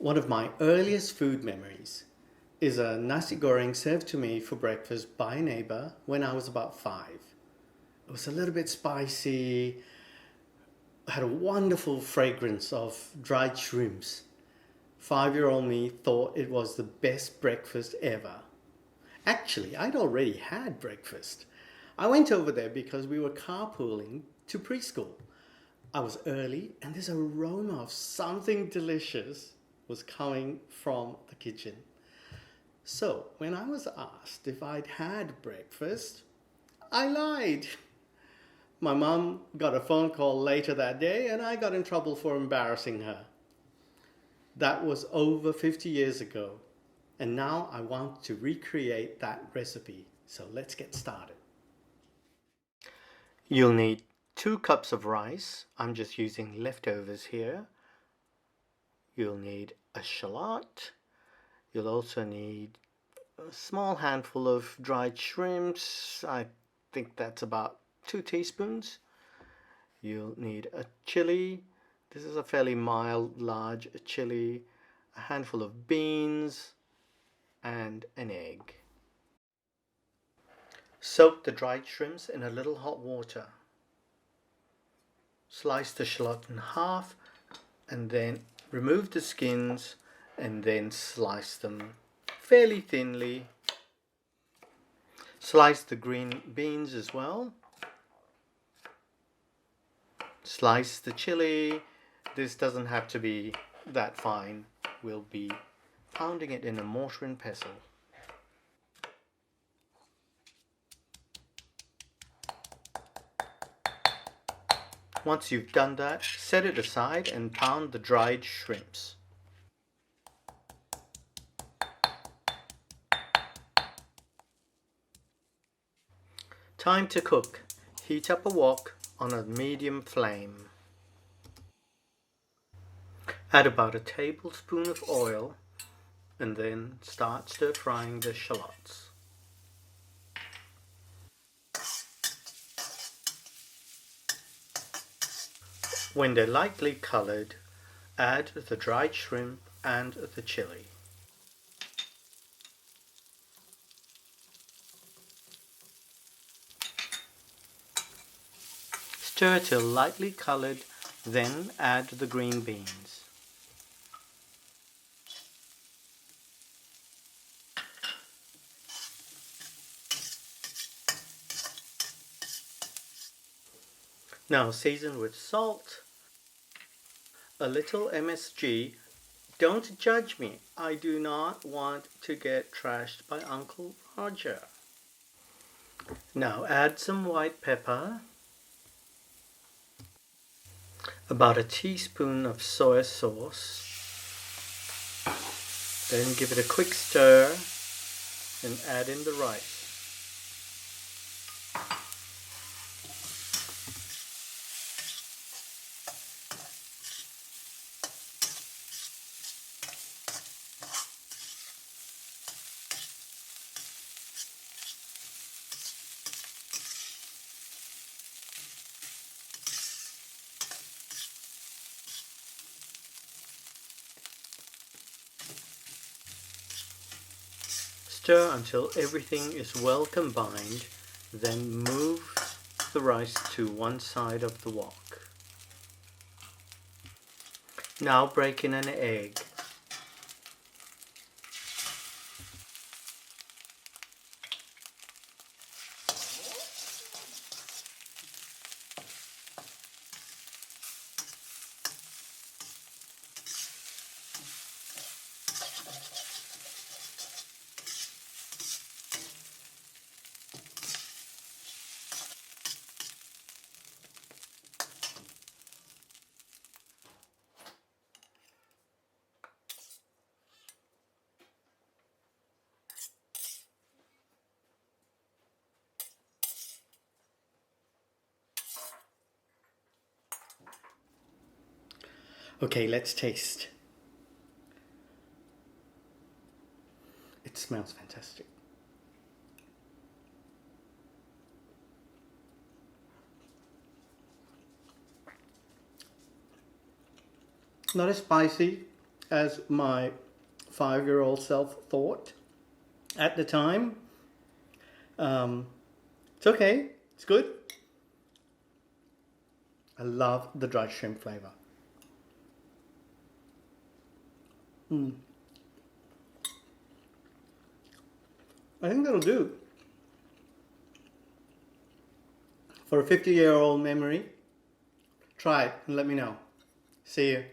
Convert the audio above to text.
One of my earliest food memories is a Nasi Goreng served to me for breakfast by a neighbor when I was about 5. It was a little bit spicy, had a wonderful fragrance of dried shrimps. 5-year-old me thought it was the best breakfast ever. Actually, I'd already had breakfast. I went over there because we were carpooling to preschool. I was early and this aroma of something delicious was coming from the kitchen. So when I was asked if I'd had breakfast, I lied. My mum got a phone call later that day and I got in trouble for embarrassing her. That was over 50 years ago, and now I want to recreate that recipe. So let's get started. You'll need 2 cups of rice. I'm just using leftovers here. You'll need a shallot. You'll also need a small handful of dried shrimps. I think that's about 2 teaspoons. You'll need a chili. This is a fairly mild, large chili. A handful of beans and an egg. Soak the dried shrimps in a little hot water. Slice the shallot in half and then remove the skins and then slice them fairly thinly. Slice the green beans as well. Slice the chili. This doesn't have to be that fine. We'll be pounding it in a mortar and pestle. Once you've done that, set it aside and pound the dried shrimps. Time to cook. Heat up a wok on a medium flame. Add about a tablespoon of oil and then start stir frying the shallots. When they're lightly colored, add the dried shrimp and the chili. Stir till lightly colored, then add the green beans. Now season with salt, a little MSG. Don't judge me. I do not want to get trashed by Uncle Roger. Now add some white pepper, about a teaspoon of soy sauce, then give it a quick stir and add in the rice. Stir until everything is well combined, then move the rice to one side of the wok. Now break in an egg. Okay, let's taste. It smells fantastic. Not as spicy as my 5-year-old self thought at the time. It's okay. It's good. I love the dried shrimp flavor. I think that'll do. For a 50-year-old memory, try it and let me know. See you.